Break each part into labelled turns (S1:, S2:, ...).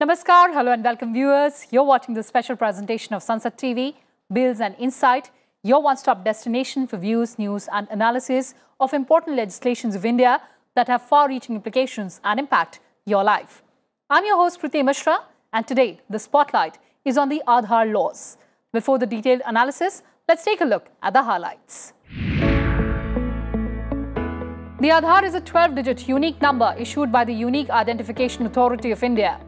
S1: Namaskar, hello and welcome viewers. You're watching the special presentation of Sansad TV, Bills and Insight, your one-stop destination for views, news and analysis of important legislations of India that have far-reaching implications and impact your life. I'm your host KRITI MISHRA, and today the spotlight is on the Aadhaar laws. Before the detailed analysis, let's take a look at the highlights. The Aadhaar is a 12-digit unique number issued by the Unique Identification Authority of India.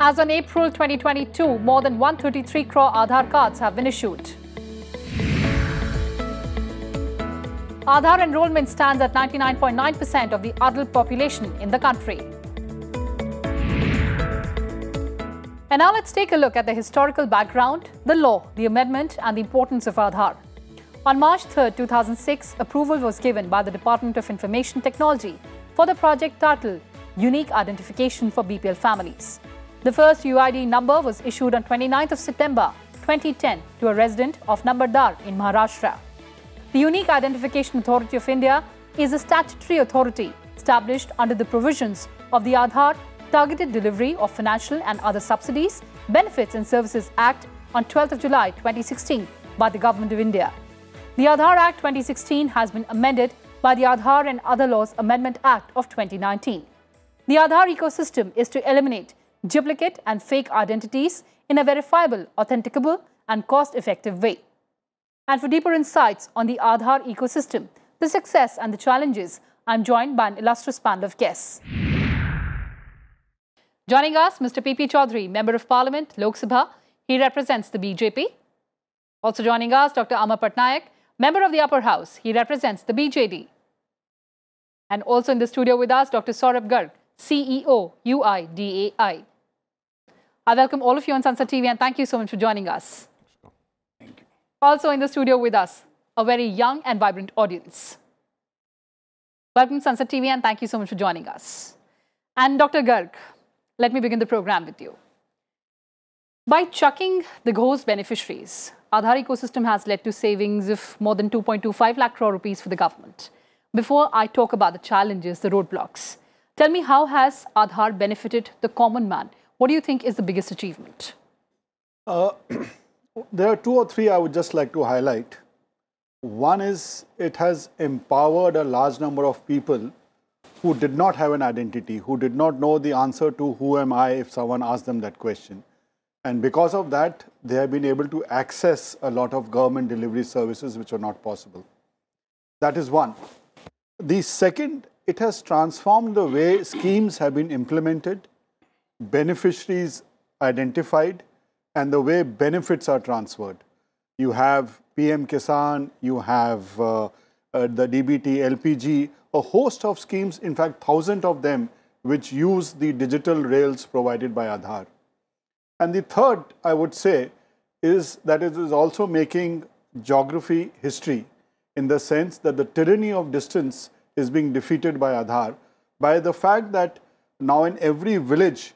S1: As on April 2022, more than 133 crore Aadhaar cards have been issued. Aadhaar enrollment stands at 99.9% of the adult population in the country. And now let's take a look at the historical background, the law, the amendment and the importance of Aadhaar. On March 3, 2006, approval was given by the Department of Information Technology for the project titled Unique Identification for BPL Families. The first UID number was issued on 29th of September 2010 to a resident of NAMRATA in Maharashtra. The Unique Identification Authority of India is a statutory authority established under the provisions of the Aadhaar Targeted Delivery of Financial and Other Subsidies, Benefits and Services Act on 12th of July 2016 by the Government of India. The Aadhaar Act 2016 has been amended by the Aadhaar and Other Laws Amendment Act of 2019. The Aadhaar ecosystem is to eliminate duplicate and fake identities in a verifiable, authenticable and cost-effective way. And for deeper insights on the Aadhaar ecosystem, the success and the challenges, I'm joined by an illustrious panel of guests. Joining us, Mr. P.P. Chaudhary, Member of Parliament, Lok Sabha. He represents the BJP. Also joining us, Dr. PATNAIK, Member of the Upper House. He represents the BJD. And also in the studio with us, Dr. SAURABH, CEO, UIDAI. I welcome all of you on Sansad TV and thank you so much for joining us.
S2: Thank you.
S1: Also in the studio with us, a very young and vibrant audience. Welcome to Sansad TV and thank you so much for joining us. And Dr. GARG, let me begin the program with you. By chucking the ghost beneficiaries, Aadhaar ecosystem has led to savings of more than 2.25 lakh crore rupees for the government. Before I talk about the challenges, the roadblocks, tell me, how has Aadhaar benefited the common man? What do you think is the biggest achievement?
S2: There are two or three I would just like to highlight. One is it has empowered a large number of people who did not have an identity, who did not know the answer to who am I if someone asked them that question. And because of that, they have been able to access a lot of government delivery services which were not possible. That is one. The second, it has transformed the way schemes have been implemented, beneficiaries identified, and the way benefits are transferred. You have PM Kisan, you have the DBT, LPG, a host of schemes, in fact, thousands of them, which use the digital rails provided by Aadhaar. And the third, I would say, is that it is also making geography history in the sense that the tyranny of distance is being defeated by Aadhaar by the fact that now in every village,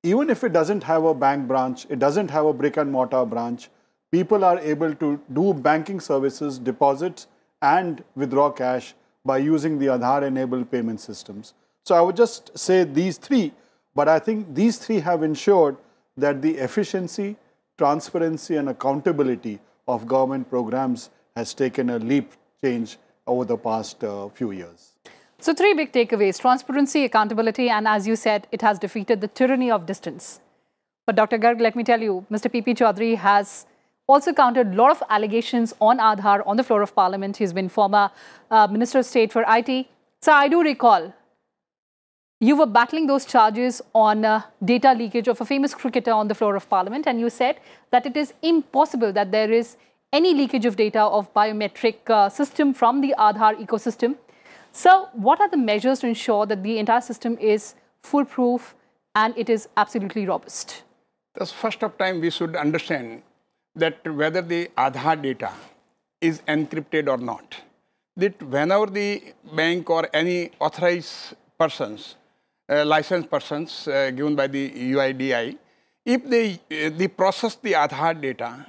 S2: even if it doesn't have a bank branch, it doesn't have a brick and mortar branch, people are able to do banking services, deposits and withdraw cash by using the Aadhaar-enabled payment systems. So I would just say these three, but I think these three have ensured that the efficiency, transparency and accountability of government programs has taken a leap change over the past few years.
S1: So three big takeaways: transparency, accountability, and as you said, it has defeated the tyranny of distance. But Dr. Garg, let me tell you, Mr. P.P. Chaudhary has also countered a lot of allegations on Aadhaar on the floor of Parliament. He's been former Minister of State for IT. So I do recall you were battling those charges on data leakage of a famous cricketer on the floor of Parliament, and you said that it is impossible that there is any leakage of data of biometric system from the Aadhaar ecosystem. So what are the measures to ensure that the entire system is foolproof and it is absolutely robust?
S3: The first of time we should understand that whether the Aadhaar data is encrypted or not. That whenever the bank or any authorized persons, licensed persons given by the UIDAI, if they process the Aadhaar data,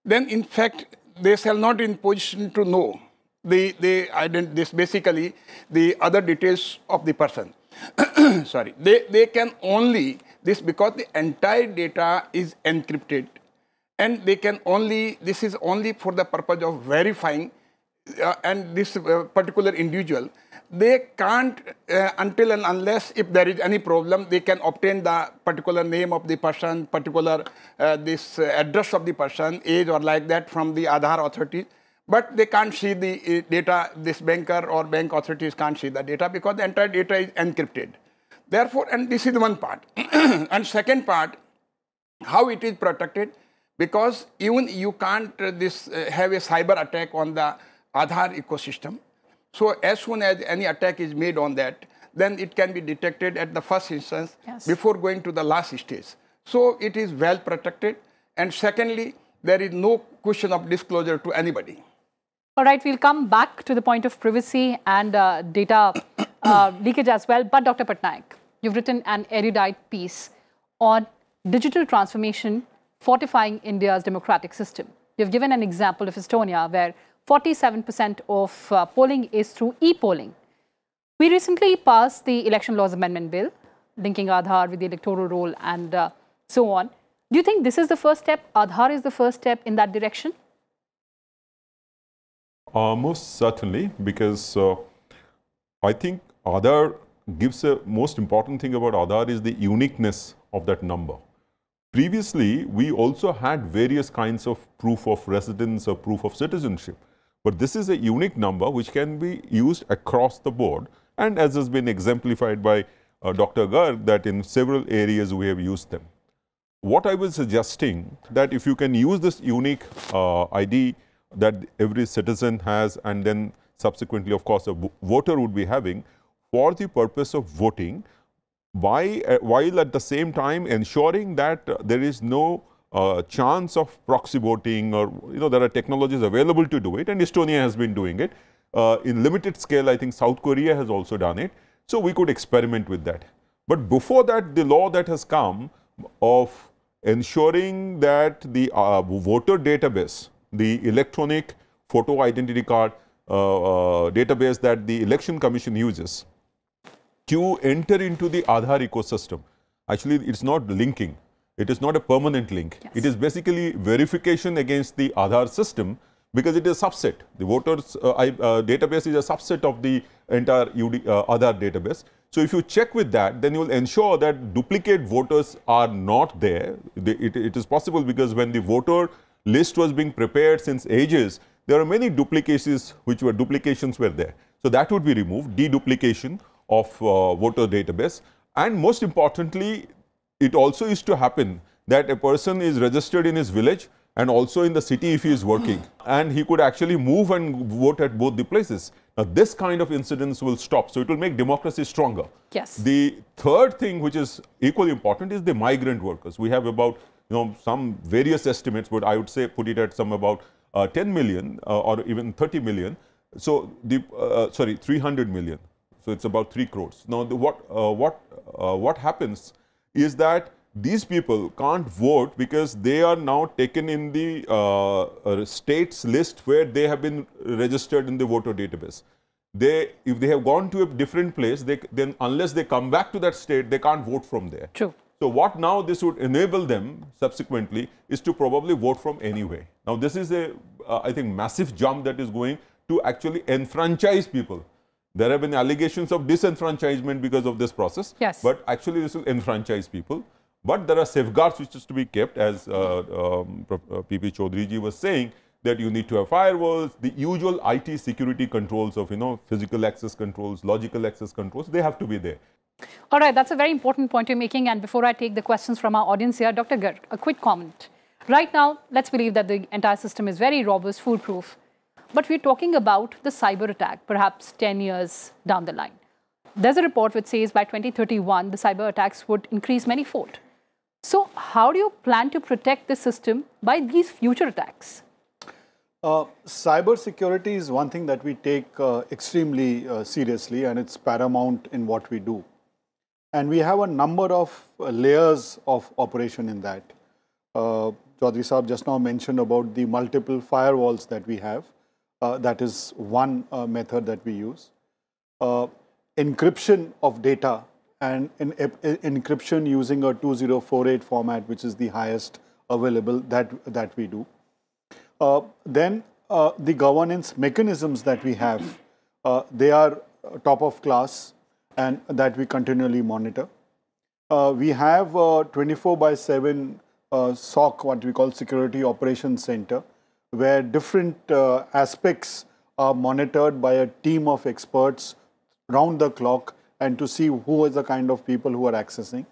S3: then in fact they shall not in position to know this basically the other details of the person. sorry, they can only, this because the entire data is encrypted, and they can only, this is only for the purpose of verifying and this particular individual. They can't, until and unless if there is any problem, they can obtain the particular name of the person, particular this address of the person, age or like that from the Aadhaar authorities. But they can't see the data, this banker or bank authorities can't see the data because the entire data is encrypted. Therefore, and this is one part. And second part, how it is protected, because even you can't have a cyber attack on the Aadhaar ecosystem. So as soon as any attack is made on that, then it can be detected at the first instance before going to the last stage. So it is well protected. And secondly, there is no question of disclosure to anybody.
S1: All right, we'll come back to the point of privacy and data leakage as well. But Dr. Patnaik, you've written an erudite piece on digital transformation fortifying India's democratic system. You've given an example of Estonia, where 47% of polling is through e-polling. We recently passed the Election Laws Amendment Bill, linking Aadhaar with the electoral roll and so on. Do you think this is the first step? Aadhaar is the first step in that direction?
S4: Most certainly, because I think Aadhaar gives a most important thing about Aadhaar is the uniqueness of that number. Previously, we also had various kinds of proof of residence or proof of citizenship. But this is a unique number which can be used across the board. And as has been exemplified by Dr. Garg, that in several areas we have used them. What I was suggesting, that if you can use this unique ID that every citizen has, and then subsequently, of course, a voter would be having for the purpose of voting, while at the same time ensuring that there is no chance of proxy voting, or there are technologies available to do it, and Estonia has been doing it. In limited scale, I think South Korea has also done it. So we could experiment with that. But before that, the law that has come of ensuring that the voter database, the electronic photo identity card database that the Election Commission uses to enter into the Aadhaar ecosystem, actually it's not linking. It is not a permanent link. Yes. It is basically verification against the Aadhaar system, because it is a subset. The voters database is a subset of the entire Aadhaar database. So if you check with that, then you will ensure that duplicate voters are not there. It is possible because when the voter list was being prepared since ages, there are many duplications were there. So that would be removed, deduplication of voter database. And most importantly, it also used to happen that a person is registered in his village and also in the city if he is working, and he could actually move and vote at both the places. Now, this kind of incidents will stop. So it will make democracy stronger.
S1: Yes.
S4: The third thing, which is equally important, is the migrant workers. We have about some various estimates, but I would say put it at some about 10 million or even 30 million. So the 300 million. So it's about 3 crores. Now, what happens is that these people can't vote because they are now taken in the state's list where they have been registered in the voter database. If they have gone to a different place, then unless they come back to that state, they can't vote from there.
S1: True.
S4: So what now this would enable them subsequently is to probably vote from anywhere. Now this is a, I think, massive jump that is going to actually enfranchise people. There have been allegations of disenfranchisement because of this process.
S1: Yes.
S4: But actually this will enfranchise people. But there are safeguards which is to be kept, as PP Chaudhary ji was saying, that you need to have firewalls, the usual IT security controls of, physical access controls, logical access controls, they have to be there.
S1: All right, that's a very important point you're making. And before I take the questions from our audience here, Dr. Garg, a quick comment. Right now, let's believe that the entire system is very robust, foolproof. But we're talking about the cyber attack, perhaps 10 years down the line. There's a report which says by 2031, the cyber attacks would increase many-fold. So how do you plan to protect the system by these future attacks?
S2: Cyber security is one thing that we take extremely seriously, and it's paramount in what we do. And we have a number of layers of operation in that. Chaudhary Sahab just now mentioned about the multiple firewalls that we have. That is one method that we use. Encryption of data and encryption using a 2048 format, which is the highest available that we do. Then the governance mechanisms that we have, they are top of class and that we continually monitor. We have 24/7 SOC, what we call Security Operations Center, where different aspects are monitored by a team of experts round the clock and to see who is the kind of people who are accessing.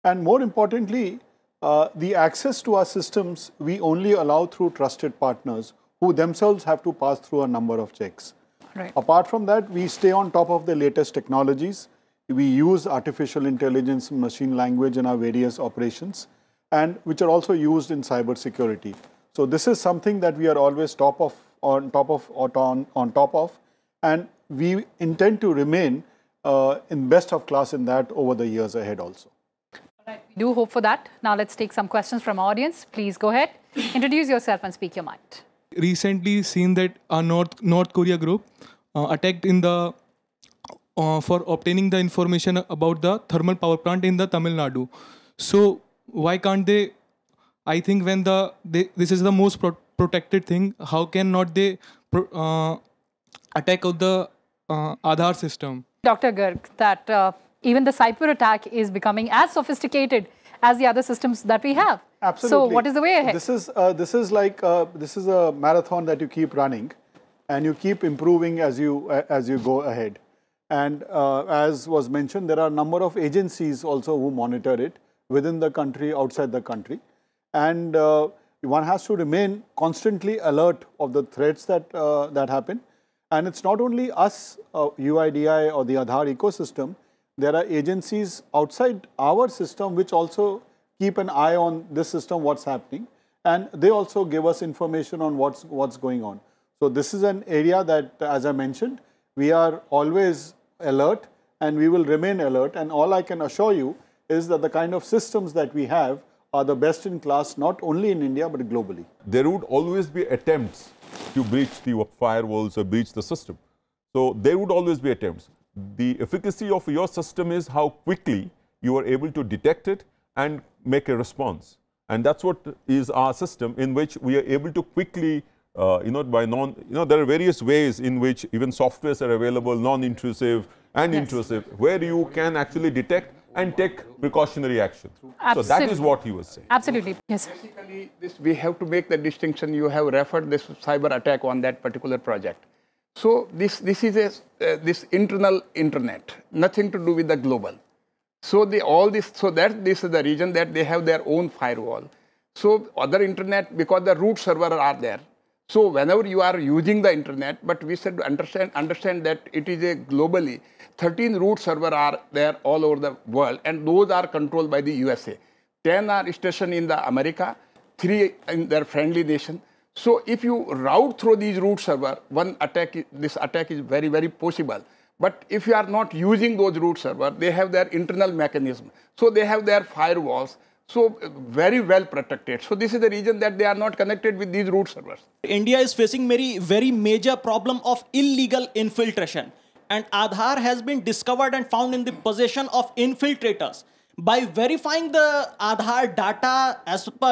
S2: And more importantly, the access to our systems, we only allow through trusted partners who themselves have to pass through a number of checks.
S1: Right.
S2: Apart from that, we stay on top of the latest technologies. We use artificial intelligence, machine language in our various operations, and which are also used in cyber security. So this is something that we are always on top of, and we intend to remain in best of class in that over the years ahead also.
S1: Right. We do hope for that. Now let's take some questions from our audience. Please go ahead, introduce yourself and speak your mind.
S5: Recently seen that a North Korea group attacked in the for obtaining the information about the thermal power plant in the Tamil Nadu. So why can't they? I think when this is the most protected thing, how can not they attack of the Aadhaar system?
S1: Dr. Garg, that even the cyber attack is becoming as sophisticated as the other systems that we have.
S2: Absolutely.
S1: So what is the way ahead?
S2: This is a marathon that you keep running, and you keep improving as you go ahead. And as was mentioned, there are a number of agencies also who monitor it within the country, outside the country, and one has to remain constantly alert of the threats that happen. And it's not only us, UIDAI or the Aadhaar ecosystem. There are agencies outside our system which also keep an eye on this system, what's happening, and they also give us information on what's going on. So this is an area that, as I mentioned, we are always alert and we will remain alert. And all I can assure you is that the kind of systems that we have are the best in class, not only in India, but globally.
S4: There would always be attempts to breach the firewalls or breach the system. So there would always be attempts. The efficacy of your system is how quickly you are able to detect it and make a response. And that's what is our system, in which we are able to quickly, there are various ways in which even softwares are available, non-intrusive and intrusive, where you can actually detect and take precautionary action.
S1: Absolutely.
S4: So that is what he was saying.
S1: Absolutely. Yes.
S3: Basically, we have to make the distinction. You have referred this cyber attack on that particular project. So this is this internal internet, nothing to do with the global. So this is the region that they have their own firewall. So other internet, because the root server are there. So whenever you are using the internet, but we said understand that it is a globally 13 root server are there all over the world, and those are controlled by the USA. 10 are stationed in the America, 3 in their friendly nation. So if you route through these root server, this attack is very, very possible. But if you are not using those root server, they have their internal mechanism. So they have their firewalls. So very well protected. So this is the reason that they are not connected with these root servers.
S6: India is facing very major problem of illegal infiltration. And Aadhaar has been discovered and found in the possession of infiltrators. By verifying the Aadhaar data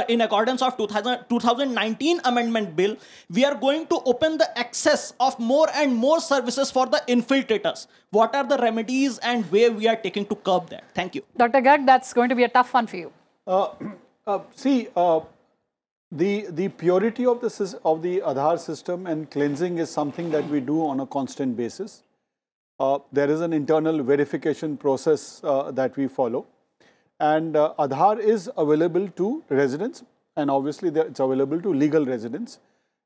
S6: in accordance of 2019 amendment bill, we are going to open the access of more and more services for the infiltrators. What are the remedies and where we are taking to curb that? Thank you.
S1: Dr. Garg, that's going to be a tough one for you.
S2: The purity of the Aadhaar system and cleansing is something that we do on a constant basis. There is an internal verification process that we follow. And Aadhaar is available to residents, and obviously it's available to legal residents.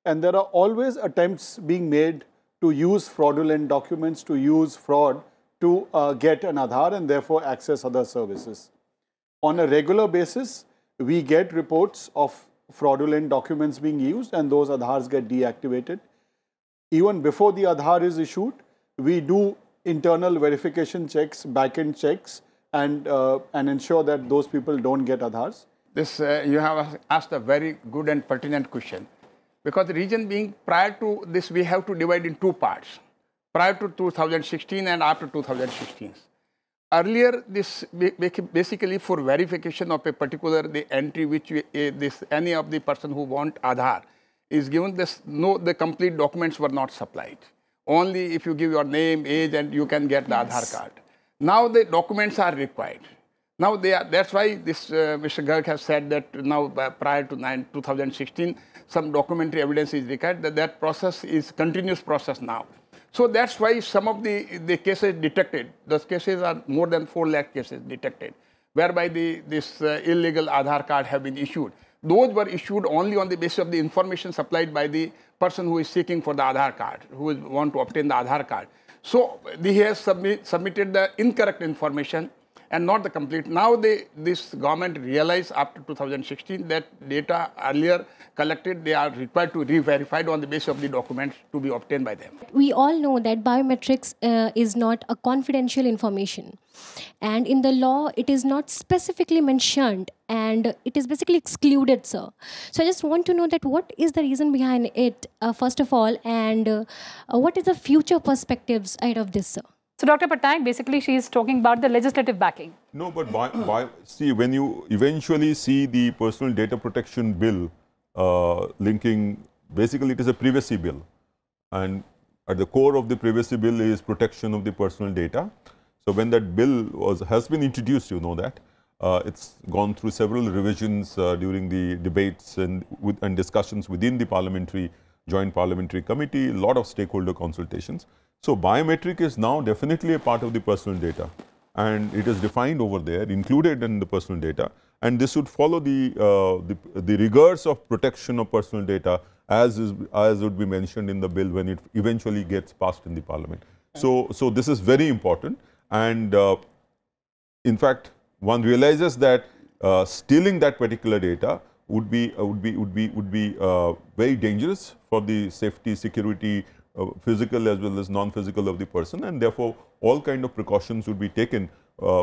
S2: And there are always attempts being made to use fraudulent documents, to use fraud to get an Aadhaar and therefore access other services. On a regular basis, we get reports of fraudulent documents being used, and those Aadhaars get deactivated. Even before the Aadhaar is issued, we do internal verification checks, back-end checks, and ensure that those people don't get Aadhaars.
S3: You have asked a very good and pertinent question. Because the reason being, prior to this, we have to divide in 2 parts. Prior to 2016 and after 2016. Earlier, this basically for verification of a particular the entry which any of the person who want Aadhaar is given this, no, the complete documents were not supplied. Only if you give your name, age, and you can get the Aadhaar card. Now the documents are required. Now that's why this Mr. GARG has said that now prior to 2016, some documentary evidence is required. That process is continuous process now. So that's why some of the cases detected, those cases are more than 4 lakh cases detected, whereby this illegal Aadhaar card have been issued. Those were issued only on the basis of the information supplied by the person who is seeking for the Aadhaar card, who want to obtain the Aadhaar card. So he has submitted the incorrect information and not the complete. Now this government realized after 2016 that data earlier collected, they are required to re-verified on the basis of the documents to be obtained by them.
S7: We all know that biometrics is not a confidential information. And in the law, it is not specifically mentioned and it is basically excluded, sir. So I just want to know that what is the reason behind it, first of all, and what is the future perspectives ahead of this, sir?
S1: So, Dr. Patnaik, basically she is talking about the legislative backing.
S4: No, but see, when you eventually see the personal data protection bill linking, basically it is a privacy bill. And at the core of the privacy bill is protection of the personal data. So when that bill has been introduced, you know that, it's gone through several revisions during the debates and discussions within the joint parliamentary committee, a lot of stakeholder consultations. So biometric is now definitely a part of the personal data, and it is defined over there, included in the personal data, and this would follow the rigors of protection of personal data as would be mentioned in the bill when it eventually gets passed in the parliament. So this is very important, and in fact, one realizes that stealing that particular data would be very dangerous for the safety, security, physical as well as non-physical of the person, and therefore all kind of precautions would be taken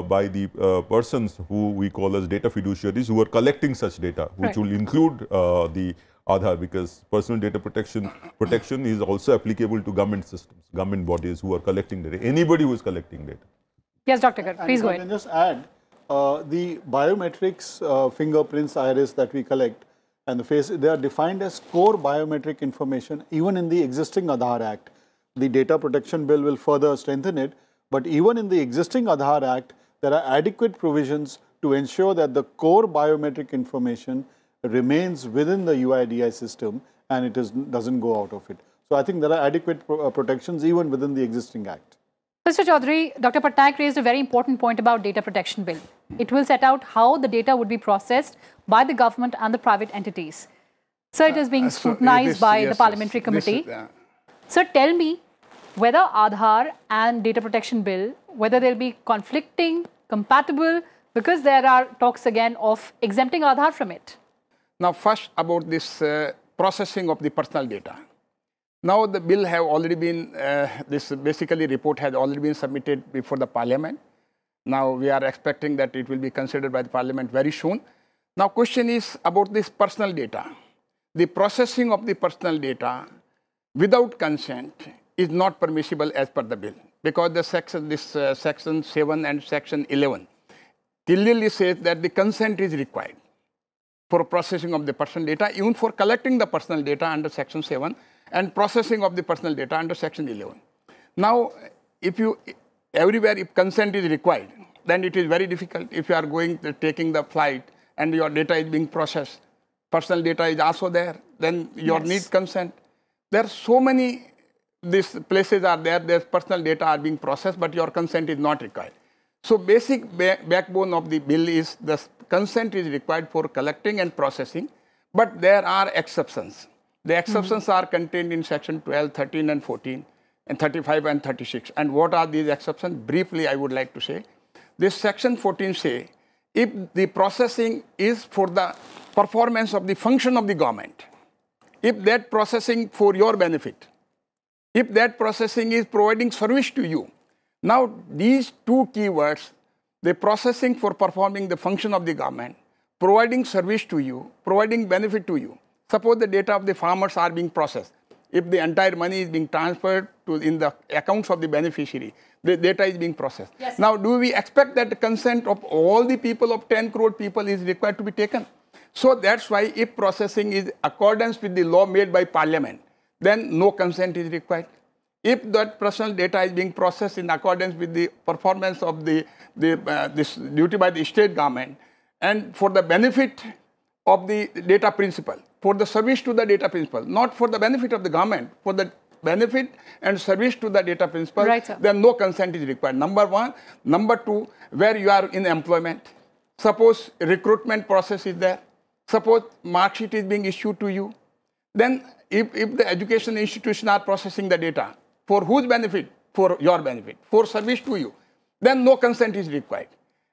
S4: by the persons who we call as data fiduciaries who are collecting such data, which will include the Aadhaar, because personal data protection is also applicable to government systems, government bodies who are collecting data, anybody who is collecting data.
S1: Yes, Dr. GARG, please go ahead.
S2: I can just add, the biometrics, fingerprints, iris that we collect, and the face, they are defined as core biometric information even in the existing Aadhaar Act. The data protection bill will further strengthen it, but even in the existing Aadhaar Act, there are adequate provisions to ensure that the core biometric information remains within the UIDAI system and it doesn't go out of it. So I think there are adequate protections even within the existing Act.
S1: Mr. Chaudhary, Dr. Patnaik raised a very important point about data protection bill. It will set out how the data would be processed by the government and the private entities. So it is being scrutinized by the parliamentary committee. So tell me whether Aadhaar and data protection bill, whether they'll be conflicting, compatible, because there are talks again of exempting Aadhaar from it.
S3: Now first about this processing of the personal data. Now the bill have already been, this basically report has already been submitted before the parliament. Now we are expecting that it will be considered by the parliament very soon. Now question is about this personal data. The processing of the personal data without consent is not permissible as per the bill, because the section 7 and section 11 clearly says that the consent is required for processing of the personal data, even for collecting the personal data under section 7 and processing of the personal data under section 11. Now, everywhere if consent is required, then it is very difficult. If you are taking the flight and your data is being processed, personal data is also there, then you need consent. There are so many these places are there, their personal data are being processed, but your consent is not required. So basic backbone of the bill is the consent is required for collecting and processing, but there are exceptions. The exceptions are contained in section 12, 13 and 14 and 35 and 36. And what are these exceptions? Briefly, I would like to say. This section 14 say, if the processing is for the performance of the function of the government, if that processing for your benefit, if that processing is providing service to you. Now, these two keywords, the processing for performing the function of the government, providing service to you, providing benefit to you. Suppose the data of the farmers are being processed. if the entire money is being transferred to in the accounts of the beneficiary, the data is being processed.
S1: Yes.
S3: Now, do we expect that the consent of all the people of 10 crore people is required to be taken? So that's why if processing is accordance with the law made by Parliament, then no consent is required. If that personal data is being processed in accordance with the performance of this duty by the state government and for the benefit of the data principle, for the service to the data principle, not for the benefit of the government, for the benefit and service to the data principle,
S1: right, sir.
S3: then no consent is required. Number one. Number two, where you are in employment, suppose recruitment process is there, suppose mark sheet is being issued to you, then if the education institution are processing the data, for whose benefit? For your benefit, for service to you, then no consent is required.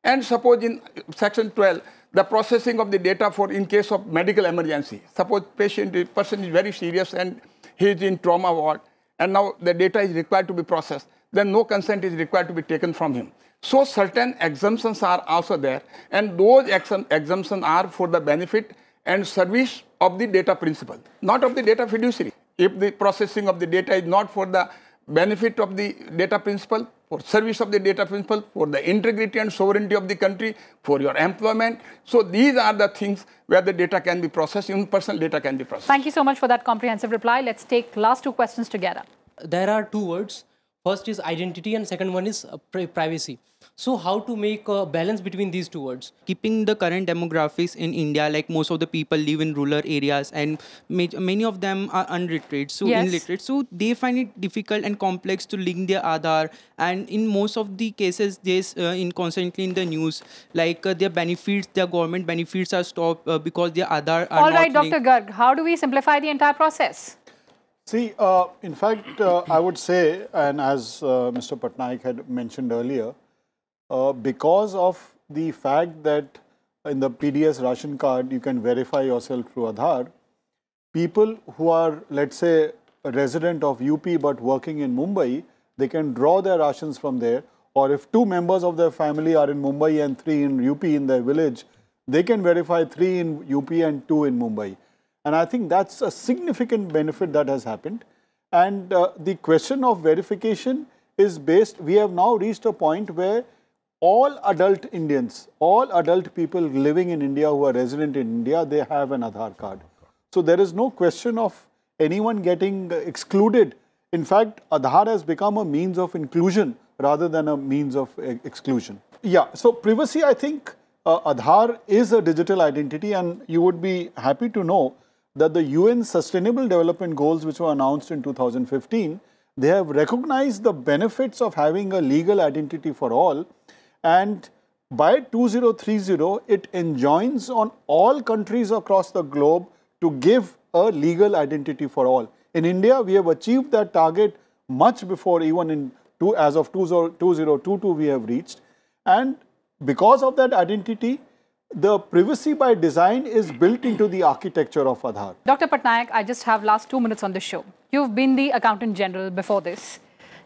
S3: And suppose in section 12, the processing of the data for in case of medical emergency, suppose person is very serious and he is in trauma ward, and now the data is required to be processed, then no consent is required to be taken from him. So certain exemptions are also there, and those exemptions are for the benefit and service of the data principle, not of the data fiduciary. If the processing of the data is not for the benefit of the data principle, for service of the data principle, for the integrity and sovereignty of the country, for your employment. So these are the things where the data can be processed, even personal data can be processed.
S1: Thank you so much for that comprehensive reply. Let's take last two questions together.
S8: There are two words. First is identity and second one is privacy. So how to make a balance between these two words?
S9: Keeping the current demographics in India, like most of the people live in rural areas and many of them are illiterate, so they find it difficult and complex to link their Aadhaar, and in most of the cases there's constantly in the news like their benefits, their government benefits are stopped because their Aadhaar are
S1: All
S9: not
S1: right,
S9: linked.
S1: Dr. Garg, how do we simplify the entire process?
S2: See, in fact, I would say, and as Mr. Patnaik had mentioned earlier, because of the fact that in the PDS ration card, you can verify yourself through Aadhaar, people who are, let's say, a resident of UP but working in Mumbai, they can draw their rations from there. Or if 2 members of their family are in Mumbai and 3 in UP in their village, they can verify 3 in UP and 2 in Mumbai. And I think that's a significant benefit that has happened. And the question of verification is based, we have now reached a point where all adult Indians, all adult people living in India who are resident in India, they have an Aadhaar card. So there is no question of anyone getting excluded. In fact, Aadhaar has become a means of inclusion rather than a means of exclusion. Yeah, so privacy, I think Aadhaar is a digital identity, and you would be happy to know that the UN Sustainable Development Goals, which were announced in 2015, they have recognized the benefits of having a legal identity for all. And by 2030, it enjoins on all countries across the globe to give a legal identity for all. In India, we have achieved that target much before even as of 2022 we have reached. And because of that identity, the privacy by design is built into the architecture of Aadhaar.
S1: Dr. Patnaik, I just have last 2 minutes on the show. You've been the Accountant General before this.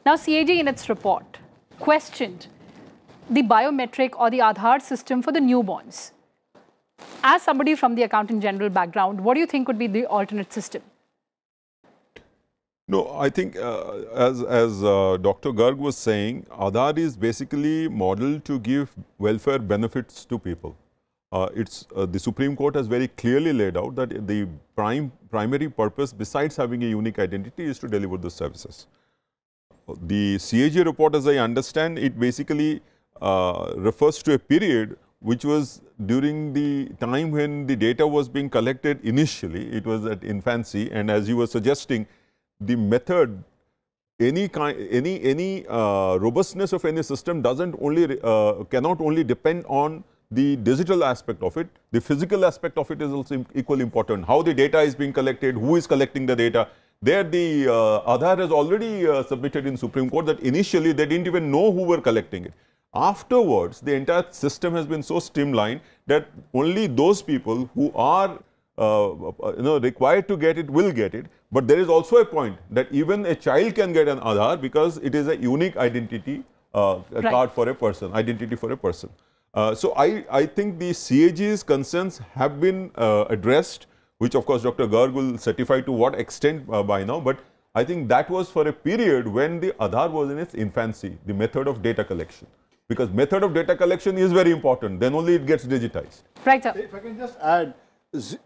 S1: Now, CAG in its report questioned the biometric or the Aadhaar system for the newborns. As somebody from the Accountant General background, what do you think would be the alternate system?
S4: No, I think as Dr. Garg was saying, Aadhaar is basically modeled to give welfare benefits to people. The Supreme Court has very clearly laid out that the primary purpose, besides having a unique identity, is to deliver the services. The CAG report, as I understand, it basically refers to a period which was during the time when the data was being collected initially. It was at infancy, and as you were suggesting, the method, any robustness of any system cannot only depend on the digital aspect of it. The physical aspect of it is also equally important. How the data is being collected, who is collecting the data. There the Aadhaar has already submitted in Supreme Court that initially they didn't even know who were collecting it. Afterwards, the entire system has been so streamlined that only those people who are required to get it will get it. But there is also a point that even a child can get an Aadhaar because it is a unique identity card for a person, identity for a person. So I think the CAG's concerns have been addressed which of course Dr. Garg will certify to what extent by now, but I think that was for a period when the Aadhaar was in its infancy, the method of data collection. Because method of data collection is very important, then only it gets digitized.
S1: Right, sir.
S2: If I can just add,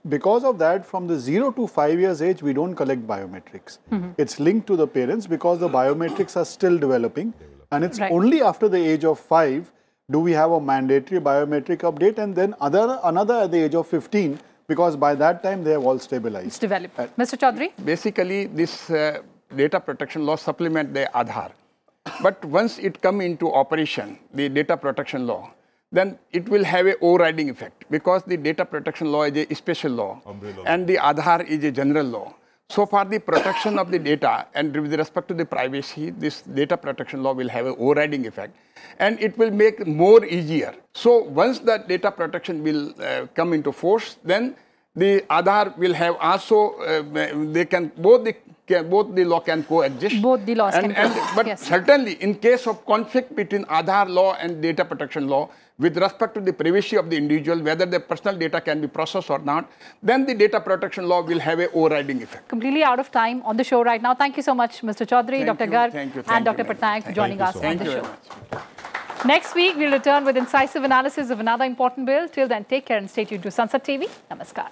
S2: because of that, from the 0 to 5 years age, we don't collect biometrics. It's linked to the parents because the biometrics are still developing. And it's only after the age of 5 do we have a mandatory biometric update, and then another at the age of 15, because by that time they have all stabilized.
S1: It's developed. Mr. Chaudhary?
S3: Basically, this data protection law supplement the Aadhaar. But once it come into operation, the data protection law, then it will have a overriding effect, because the data protection law is a special law and the Aadhaar is a general law. So far, the protection of the data and with respect to the privacy, this data protection law will have an overriding effect, and it will make more easier. So once the data protection will come into force, then the Aadhaar will have also, they can, both the law can coexist.
S1: Both the laws can coexist.
S3: But certainly, in case of conflict between Aadhaar law and data protection law, with respect to the privacy of the individual, whether their personal data can be processed or not, then the data protection law will have an overriding effect.
S1: Completely out of time on the show right now. Thank you so much, Mr. Chaudhary, Dr. Garg, and Dr. Patnaik for joining us on the show. Next week, we'll return with incisive analysis of another important bill. Till then, take care and stay tuned to Sansad TV. Namaskar.